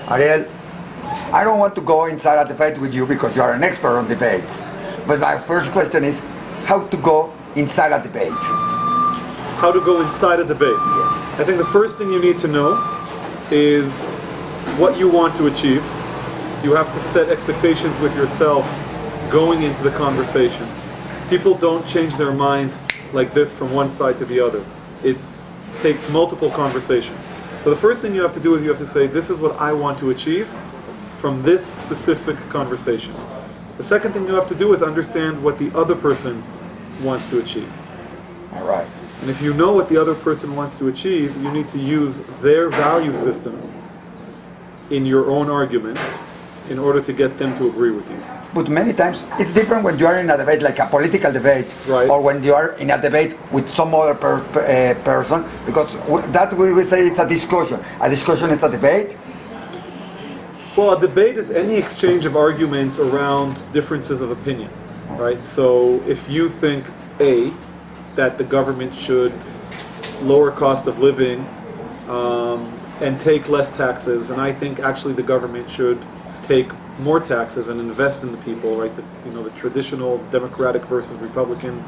Ariel, I don't want to go inside a debate with you because you are an expert on debates. But my first question is how to go inside a debate. How to go inside a debate? Yes. I think the first thing you need to know is what you want to achieve. You have to set expectations with yourself going into the conversation. People don't change their mind like this from one side to the other. It takes multiple conversations. So the first thing you have to do is you have to say, this is what I want to achieve from this specific conversation. The second thing you have to do is understand what the other person wants to achieve. All right. And if you know what the other person wants to achieve, you need to use their value system in your own arguments in order to get them to agree with you. But many times it's different when you are in a debate, like a political debate, right, or when you are in a debate with some other person, because that we say it's a discussion. A discussion is a debate. Well, a debate is any exchange of arguments around differences of opinion, right? So if you think A, that the government should lower cost of living and take less taxes, and I think actually the government should take more taxes and invest in the people, right? The traditional Democratic versus Republican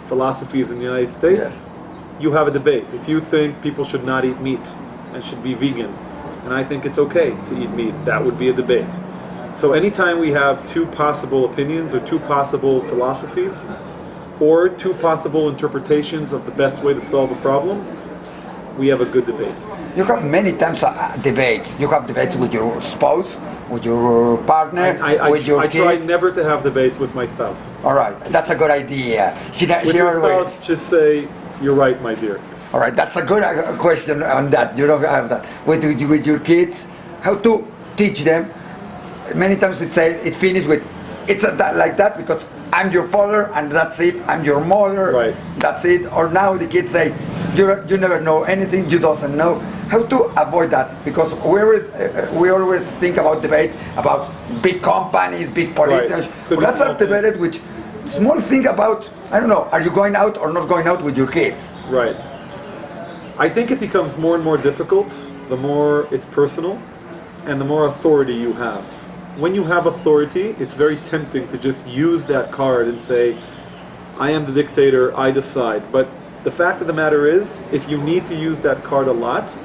philosophies in the United States. Yes. You have a debate. If you think people should not eat meat and should be vegan, and I think it's okay to eat meat, that would be a debate. So anytime we have two possible opinions or two possible philosophies or two possible interpretations of the best way to solve a problem, we have a good debate. You have many times debates. You have debates with your spouse, with your partner, with your kids. I try never to have debates with my spouse. All right, that's a good idea. With your spouse, just say, "You're right, my dear." All right, that's a good question on that. You don't have that. With your kids, how to teach them? Many times it finishes with, it's like that because I'm your father and that's it. I'm your mother. Right. That's it. Or now the kids say, you never know anything. You doesn't know. How to avoid that? Because we always think about debates about big companies, big politicians. Right. But let's have debated with small thing about, I don't know, are you going out or not going out with your kids? Right. I think it becomes more and more difficult the more it's personal and the more authority you have. When you have authority, it's very tempting to just use that card and say, I am the dictator, I decide. But the fact of the matter is, if you need to use that card a lot,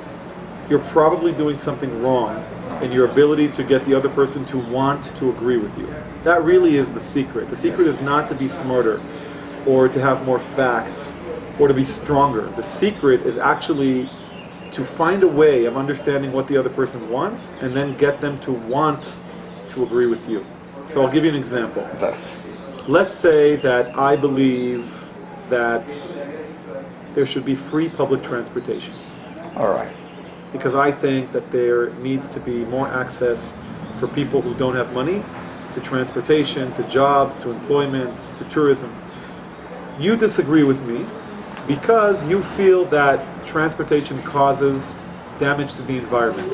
you're probably doing something wrong in your ability to get the other person to want to agree with you. That really is the secret. The secret is not to be smarter or to have more facts or to be stronger. The secret is actually to find a way of understanding what the other person wants and then get them to want to agree with you. So I'll give you an example. Let's say that I believe that there should be free public transportation. All right. Because I think that there needs to be more access for people who don't have money to transportation, to jobs, to employment, to tourism. You disagree with me because you feel that transportation causes damage to the environment.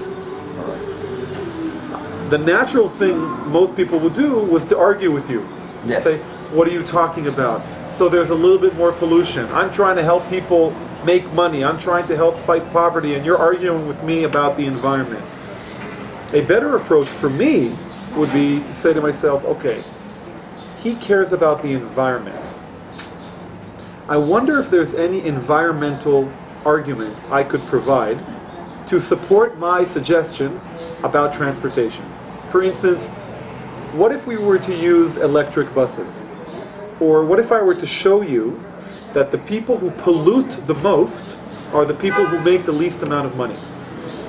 The natural thing most people would do was to argue with you. Yes. Say, what are you talking about? So there's a little bit more pollution. I'm trying to help people make money. I'm trying to help fight poverty, and you're arguing with me about the environment. A better approach for me would be to say to myself, okay, he cares about the environment. I wonder if there's any environmental argument I could provide to support my suggestion about transportation. For instance, what if we were to use electric buses? Or what if I were to show you that the people who pollute the most are the people who make the least amount of money?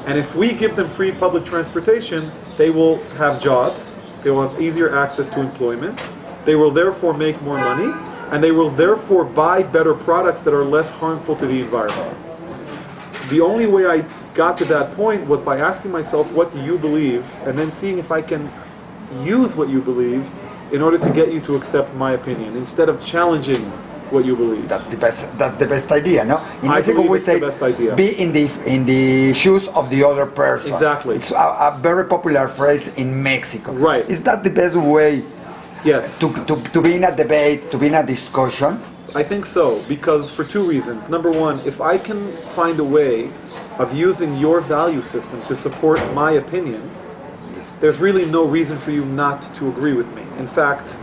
And if we give them free public transportation, they will have jobs, they will have easier access to employment, they will therefore make more money, and they will therefore buy better products that are less harmful to the environment. The only way I got to that point was by asking myself, what do you believe? And then seeing if I can use what you believe in order to get you to accept my opinion, instead of challenging what you believe. That's the best idea, no? In Mexico we say, the best idea. Be in the shoes of the other person. Exactly. It's a very popular phrase in Mexico. Right. Is that the best way? Yes. To be in a debate, to be in a discussion? I think so, because for two reasons. Number one, if I can find a way of using your value system to support my opinion, there's really no reason for you not to agree with me. In fact,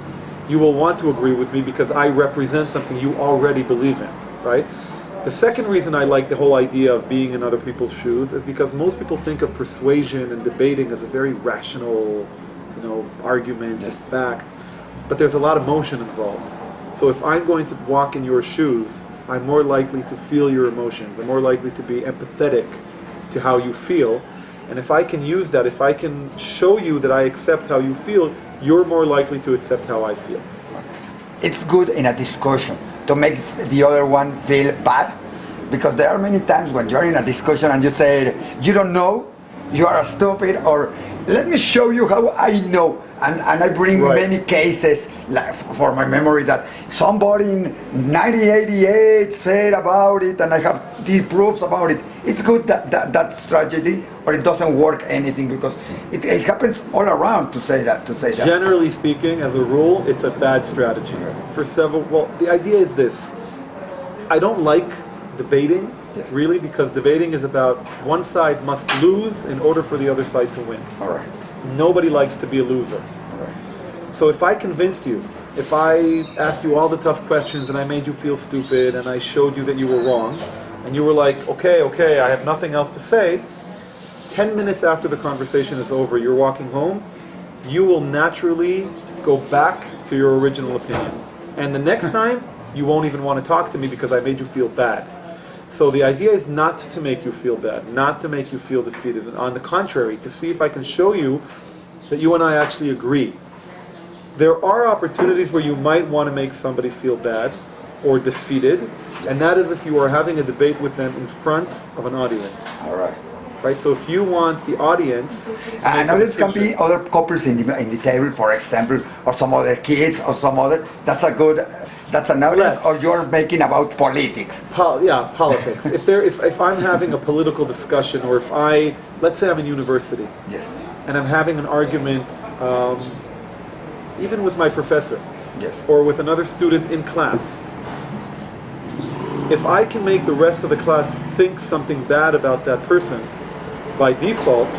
you will want to agree with me because I represent something you already believe in, right? The second reason I like the whole idea of being in other people's shoes is because most people think of persuasion and debating as a very rational, arguments and facts, but there's a lot of emotion involved. So if I'm going to walk in your shoes, I'm more likely to feel your emotions. I'm more likely to be empathetic to how you feel. And if I can use that, if I can show you that I accept how you feel, you're more likely to accept how I feel. It's good in a discussion to make the other one feel bad, because there are many times when you're in a discussion and you say, you don't know, you are stupid, or let me show you how I know. And I bring many cases like, for my memory that somebody in 1988 said about it, and I have these proofs about it. It's good that strategy, or it doesn't work anything, because it happens all around to say that. Generally speaking, as a rule, it's a bad strategy. For several, the idea is this. I don't like debating, really, because debating is about one side must lose in order for the other side to win. All right. Nobody likes to be a loser. All right. So if I convinced you, if I asked you all the tough questions and I made you feel stupid and I showed you that you were wrong, and you were like, okay, I have nothing else to say, 10 minutes after the conversation is over, you're walking home, you will naturally go back to your original opinion. And the next time, you won't even want to talk to me because I made you feel bad. So the idea is not to make you feel bad, not to make you feel defeated. On the contrary, to see if I can show you that you and I actually agree. There are opportunities where you might want to make somebody feel bad or defeated, and that is if you are having a debate with them in front of an audience. All right. Right. So if you want the audience, and others can be other couples in the table, for example, or some other kids, or some other. That's an audience, or you're making about politics. Politics. if I'm having a political discussion, or if let's say I'm in university, yes, and I'm having an argument, even with my professor, yes, or with another student in class. If I can make the rest of the class think something bad about that person, by default,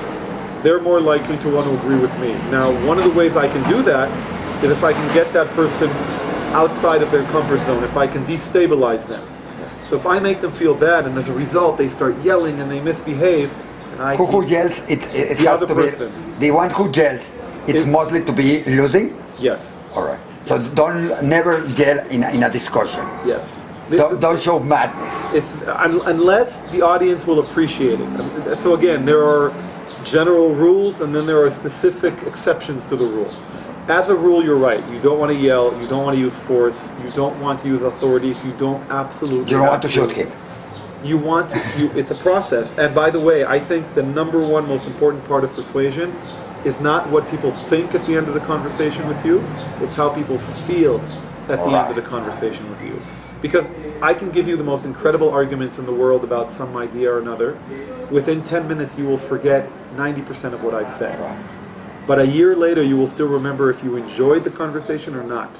they're more likely to want to agree with me. Now, one of the ways I can do that is if I can get that person outside of their comfort zone, if I can destabilize them. So if I make them feel bad, and as a result they start yelling and they misbehave, and I who yells? It the has other to person. Be the one who yells. It's mostly to be losing. Yes. All right. So never yell in a discussion. Yes. Don't show madness. It's unless the audience will appreciate it. So again, there are general rules, and then there are specific exceptions to the rule. As a rule, you're right. You don't want to yell. You don't want to use force. You don't want to use authority if you don't absolutely. You don't want to shoot him. You want to. It's a process. And by the way, I think the number one most important part of persuasion is not what people think at the end of the conversation with you. It's how people feel at the end of the conversation with you. Because I can give you the most incredible arguments in the world about some idea or another. Within 10 minutes, you will forget 90% of what I've said. But a year later, you will still remember if you enjoyed the conversation or not.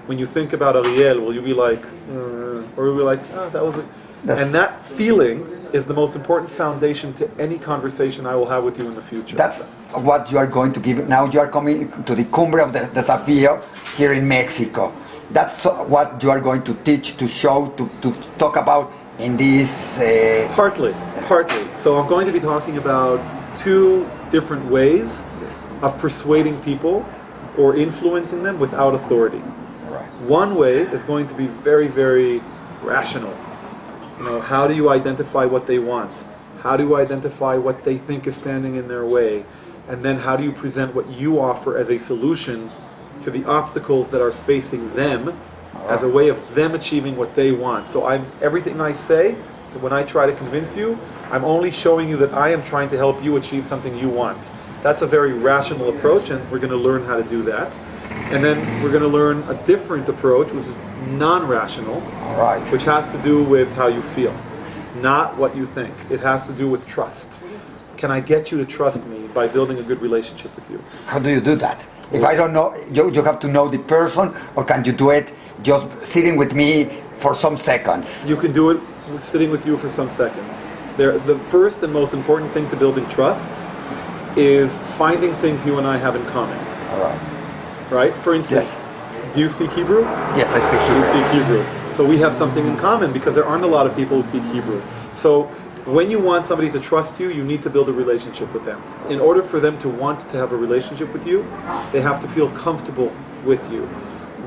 When you think about Ariel, will you be like, or you'll be like, that was it. And that feeling is the most important foundation to any conversation I will have with you in the future. That's what you are going to give. Now you are coming to the Cumbre Desafió here in Mexico. That's what you are going to teach, to show, to talk about in this... Partly. So I'm going to be talking about two different ways of persuading people or influencing them without authority. Right. One way is going to be very, very rational. How do you identify what they want? How do you identify what they think is standing in their way? And then how do you present what you offer as a solution to the obstacles that are facing them as a way of them achieving what they want. So everything I say, when I try to convince you, I'm only showing you that I am trying to help you achieve something you want. That's a very rational approach, and we're going to learn how to do that. And then we're going to learn a different approach, which is non-rational, which has to do with how you feel, not what you think. It has to do with trust. Can I get you to trust me by building a good relationship with you? How do you do that? If I don't know, you have to know the person, or can you do it just sitting with me for some seconds? You can do it sitting with you for some seconds. The first and most important thing to building trust is finding things you and I have in common. All right. Right? For instance, do you speak Hebrew? Yes, I speak You Hebrew. speak Hebrew. So we have something in common because there aren't a lot of people who speak Hebrew. So when you want somebody to trust you, you need to build a relationship with them. In order for them to want to have a relationship with you, they have to feel comfortable with you.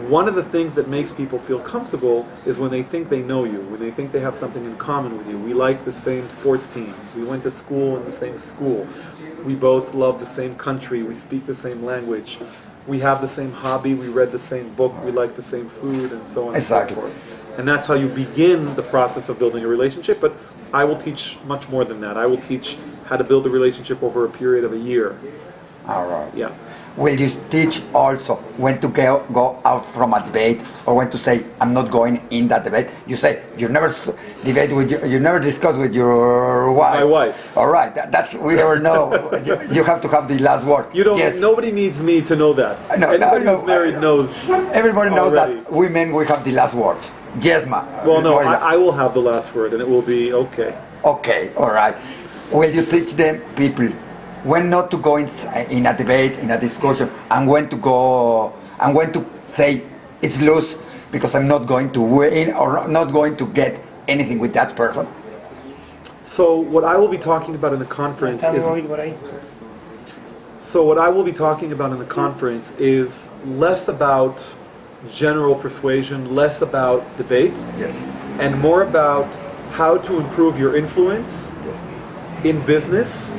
One of the things that makes people feel comfortable is when they think they know you, when they think they have something in common with you. We like the same sports team. We went to school in the same school. We both love the same country. We speak the same language. We have the same hobby. We read the same book. We like the same food, and so on Exactly. and so forth. And that's how you begin the process of building a relationship. But I will teach much more than that. I will teach how to build a relationship over a period of a year. All right. Yeah. Will you teach also when to go out from a debate, or when to say I'm not going in that debate? You say you never debate with you never discuss with your wife. My wife. All right. That's we already know. You have to have the last word. You don't. Yes. Nobody needs me to know that. No, Anybody no, who's married knows. Everybody knows already. that women we have the last word. Yes, ma. Well, no, I will have the last word, and it will be okay. Okay, all right. Will you teach them people when not to go in a debate, in a discussion, and when to say it's loose because I'm not going to win or not going to get anything with that person? So what I will be talking about in the conference is. So what I will be talking about in the conference is less about general persuasion, less about debate, Yes. and more about how to improve your influence in business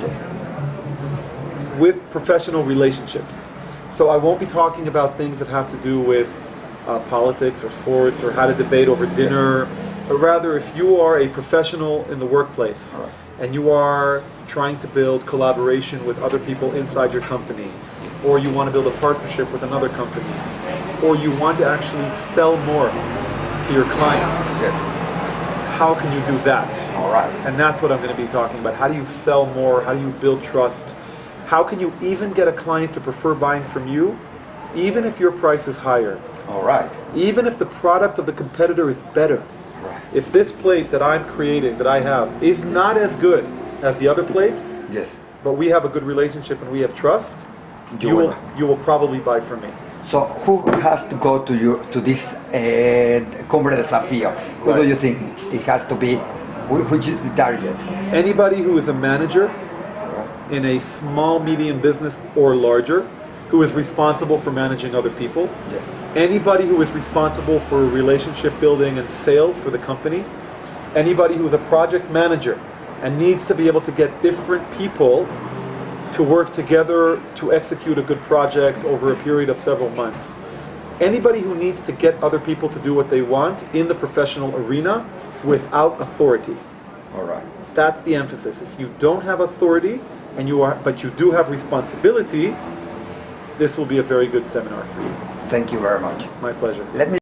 with professional relationships. So I won't be talking about things that have to do with politics or sports or how to debate over dinner, but rather if you are a professional in the workplace and you are trying to build collaboration with other people inside your company, or you want to build a partnership with another company, or you want to actually sell more to your clients, Yes. how can you do that? All right. And that's what I'm going to be talking about. How do you sell more? How do you build trust? How can you even get a client to prefer buying from you, even if your price is higher? All right. Even if the product of the competitor is better. Right. If this plate that I'm creating, that I have, is not as good as the other plate, Yes. but we have a good relationship and we have trust, you will probably buy from me. So who has to go to this Cumbre Desafió? Who do you think it has to be? Which is the target? Anybody who is a manager in a small, medium business or larger, who is responsible for managing other people. Yes. Anybody who is responsible for relationship building and sales for the company. Anybody who is a project manager and needs to be able to get different people to work together to execute a good project over a period of several months. Anybody who needs to get other people to do what they want in the professional arena without authority. All right. That's the emphasis. If you don't have authority but you do have responsibility, this will be a very good seminar for you. Thank you very much. My pleasure. Let me